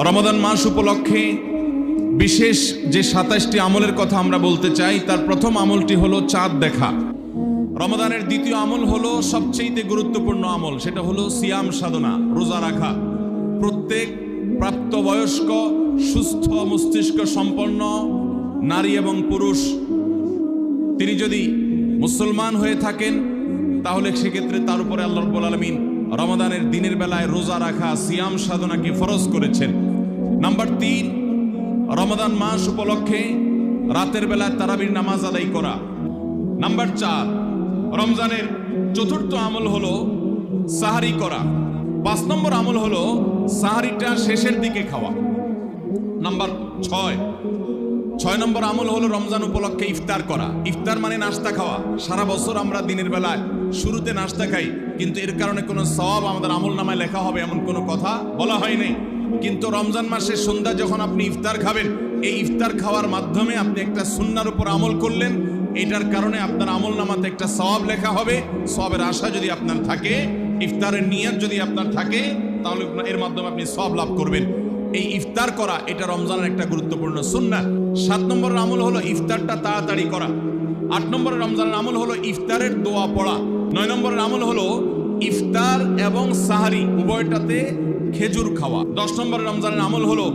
রমাদান মাস উপলক্ষে বিশেষ যে ২৭টি আমলের কথা আমরা বলতে চাই, তার প্রথম আমলটি হলো চাঁদ দেখা। রমাদানের দ্বিতীয় আমল হলো সবচেয়ে গুরুত্বপূর্ণ আমল, সেটা হলো সিয়াম সাধনা, রোজা রাখা। প্রত্যেক প্রাপ্তবয়স্ক সুস্থ মস্তিষ্ক সম্পন্ন নারী এবং পুরুষ তিনি যদি মুসলমান হয়ে থাকেন তাহলে সেক্ষেত্রে তার উপরে আল্লাহ রাব্বুল আলামিন রমাদানের দিনের বেলায় রোজা রাখা, সিয়াম সাধনাকে ফরজ করেছেন। নাম্বার ৩, রমাদান মাস উপলক্ষে রাতের বেলায় তারাবির নামাজ আদায় করা। নাম্বার ৪, রমজানের চতুর্থ আমল হলো সাহারি করা। ৫ নম্বর আমল হলো সাহারিটা শেষের দিকে খাওয়া। নাম্বার ৬ নম্বর আমল হলো রমজান উপলক্ষে ইফতার করা। ইফতার মানে নাস্তা খাওয়া। সারা বছর আমরা দিনের বেলায় শুরুতে নাস্তা খাই, কিন্তু এর কারণে কোনো সওয়াব আমাদের আমল নামায় লেখা হবে এমন কোনো কথা বলা হয়নি। কিন্তু রমজান মাসের সন্ধ্যা যখন আপনি ইফতার খাবেন, এই ইফতার খাওয়ার মাধ্যমে আপনি একটা সুন্নাহর উপর আমল করলেন, এটার কারণে আপনার আমল নামাতে একটা সওয়াব লেখা হবে। সওয়াবের আশা যদি আপনার থাকে, ইফতারের নিয়ত যদি আপনার থাকে, তাহলে এর মাধ্যমে আপনি সওয়াব লাভ করবেন। এই ইফতার করা এটা রমজানের একটা গুরুত্বপূর্ণ সুন্নাহ। ৭ নম্বরের আমল হলো ইফতারটা তাড়াতাড়ি করা। ৮ নম্বরের রমজানের আমল হলো ইফতারের দোয়া পড়া। ৯ নম্বরের আমল হলো ইফতার এবং সাহারি উভয়টাতে খেজুর খাওয়া। ১০ নম্বরের রমজানের আমল হলো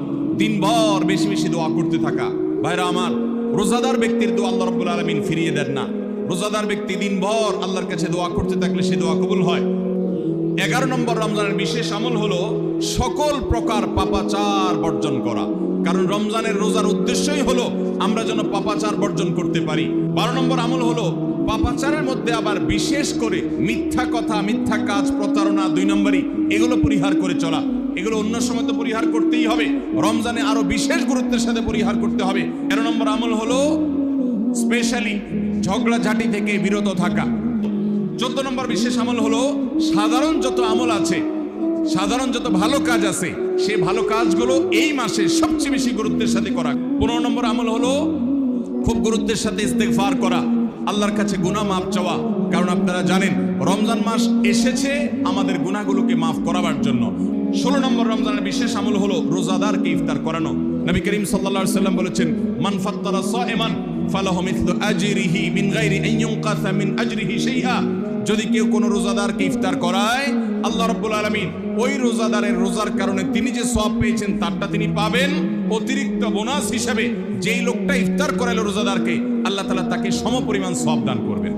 দিনভর বেশি বেশি দোয়া করতে থাকা। ভাইরা আমার, রোজাদার ব্যক্তির দোয়া আল্লাহ রাব্বুল আলামিন ফিরিয়ে দেন না। রোজাদার ব্যক্তি দিনভর আল্লাহর কাছে দোয়া করতে থাকলে সে দোয়া কবুল হয়। ১১ নম্বর রমজানের বিশেষ আমল হলো সকল প্রকার পাপাচার বর্জন করা। কারণ রমজানের রোজার উদ্দেশ্যই হলো আমরা যেন পাপাচার বর্জন করতে পারি। ১২ নম্বর আমল হলো পাপাচারের মধ্যে আবার বিশেষ করে মিথ্যা কথা, মিথ্যা কাজ, প্রতারণা ২ নম্বরই, এগুলো পরিহার করে চলা। এগুলো অন্য সময় তো পরিহার করতেই হবে, রমজানে আরো বিশেষ গুরুত্বের সাথে পরিহার করতে হবে। ১৩ নম্বর আমল হলো স্পেশালি ঝগড়াঝাটি থেকে বিরত থাকা। ১৪ নম্বর বিশেষ আমল হলো সাধারণ যত আমল আছে, সাধারণ যত ভালো কাজ আছে, সেই ভালো কাজগুলো এই মাসে সবচেয়ে বেশি গুরুত্বের সাথে করা। ১৫ নম্বর আমল হলো খুব গুরুত্বের সাথে ইস্তেগফার করা, আল্লাহর কাছে গুনাহ মাফ চাওয়া। কারণ আপনারা জানেন রমজান মাস এসেছে আমাদের গুনাহগুলোকে মাফ করাবার জন্য। ১৬ নম্বর রমজানের বিশেষ আমল হলো রোজাদারকে ইফতার করানো। নবী করিম সাল্লাল্লাহু আলাইহি সাল্লাম বলেছেন, মান ফাত্তারা সাইমান ফালাহু মিথলু আজরিহি মিন গায়রি আন ইউনকাসা মিন আজরিহি শাইআ। যদি কেউ কোনো রোজাদারকে ইফতার করায়, আল্লাহ রাব্বুল আলামিন ওই রোজাদারের রোজার কারণে তিনি যে সওয়াব পেয়েছেন তারটা তিনি পাবেন। অতিরিক্ত বোনাস হিসেবে যেই লোকটা ইফতার করালো রোজাদারকে, আল্লাহ তাআলা তাকে সমপরিমাণ সওয়াব দান করবেন।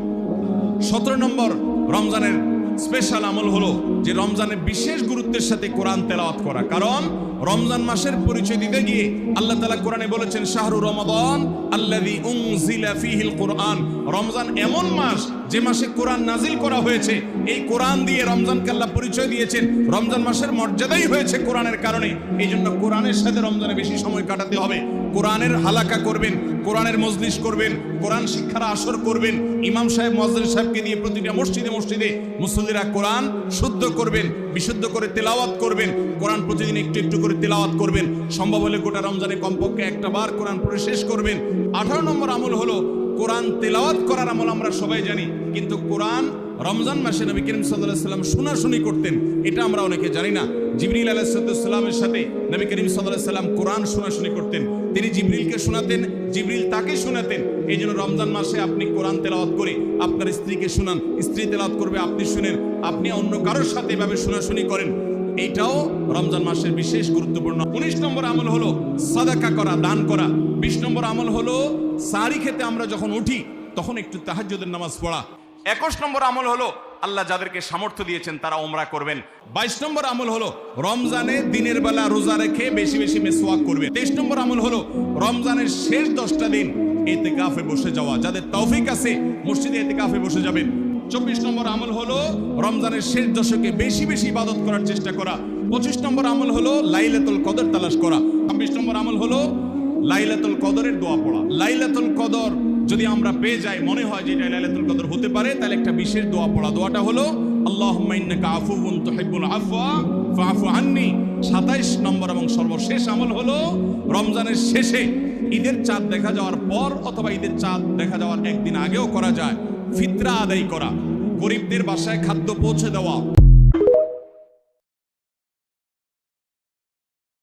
১৭ নম্বর রমজানের স্পেশাল আমল হলো যে রমজানের বিশেষ গুরুত্বের সাথে কোরআন তেলাওয়াত করা। কারণ রমজান মাসের পরিচয় দিতে গিয়ে আল্লাহ তাআলা কোরআনে বলেছেন, শাহরু রমাদান আল্লাযী উনজিলা ফীহিল কুরআন। রমজান এমন মাস যে মাসে কোরআন নাজিল করা হয়েছে। এই কোরআন দিয়ে রমজানকে আল্লাহ পরিচয় দিয়েছেন। রমজান মাসের মর্যাদাই হয়েছে কোরআনের কারণে। এই জন্য কোরআনের সাথে রমজানে বেশি সময় কাটাতে হবে। কোরআনের হালাকা করবেন, কোরআনের মজলিস করবেন, কোরআন শিক্ষার আসর করবেন। ইমাম সাহেব, মুয়াজ্জিন সাহেবকে দিয়ে প্রতিটা মসজিদে মসজিদে মুসল্লিরা কোরআন শুদ্ধ করবেন, বিশুদ্ধ করে তেলাওয়াত করবেন। কোরআন প্রতিদিন একটু একটু করে তেলাওয়াত করবেন। সম্ভব হলে গোটা রমজানে কমপক্ষে একটা বার কোরআন পড়ে শেষ করবেন। ১৮ নম্বর আমল হলো কোরআন তেলাওয়াত করার আমল আমরা সবাই জানি, কিন্তু কোরআন রমজান মাসে নবী করিম সাল্লাল্লাহু আলাইহি সাল্লাম শোনাশুনি করতেন, এটা আমরা অনেকে জানি না। জিবরিল আলাইহিস সালামের সাথে নবী করিম সাল্লাল্লাহু আলাইহি সাল্লাম কোরআন শোনাশুনি করতেন। তিনি জিবরিলকে শোনাতেন, জিবরিল তাকে শোনাতেন। এই জন্য রমজান মাসে আপনি কোরআন তেলাওয়াত করে আপনার স্ত্রীকে শোনান, স্ত্রী তেলাওয়াত করবে, আপনি শুনেন, আপনি অন্য কারোর সাথে এভাবে শোনাশুনি করেন। এইটাও রমজান মাসের বিশেষ গুরুত্বপূর্ণ। ১৯ নম্বর আমল হলো সাদাকা করা, দান করা। ২০ নম্বর আমল হলো সাহরি খেতে আমরা যখন উঠি তখন একটু তাহাজ্জুদের নামাজ পড়া। ২১ নম্বর আমল হলো আল্লাহ যাদেরকে সামর্থ্য দিয়েছেন তারা উমরা করবেন। ২২ নম্বর আমল হলো রমজানে দিনের বেলা রোজা রেখে বেশি বেশি মিসওয়াক করবেন। ২৩ নম্বর আমল হলো রমজানের শেষ 10টা দিন ইতিকাফে বসে যাওয়া। যাদের তৌফিক আছে মসজিদে ইতিকাফে বসে যাবেন। ২৪ নম্বর আমল হলো রমজানের শেষ দশকে বেশি বেশি ইবাদত করার চেষ্টা করা। ২৫ নম্বর আমল হলো লাইলাতুল কদর তালাশ করা। ২৬ নম্বর আমল হলো লাইলাতুল কদরের দোয়া পড়া। লাইলাতুল কদর যদি আমরা পেয়ে যাই, মনে হয় যে এটা লাইলাতুল কদর হতে পারে, তাহলে একটা বিশেষ দোয়া পড়া। দোয়াটা হলো আল্লাহুম্মা ইন্নাকা আফুউন তুহিব্বুল আফওয়া ফাআফু আন্নি। ২৭ নম্বর এবং সর্বশেষ আমল হলো রমজানের শেষে ঈদের চাঁদ দেখা যাওয়ার পর অথবা ঈদের চাঁদ দেখা যাওয়ার একদিন আগেও করা যায় ফিতরা আদায় করা, গরিবদের বাসায় খাদ্য পৌঁছে দেওয়া।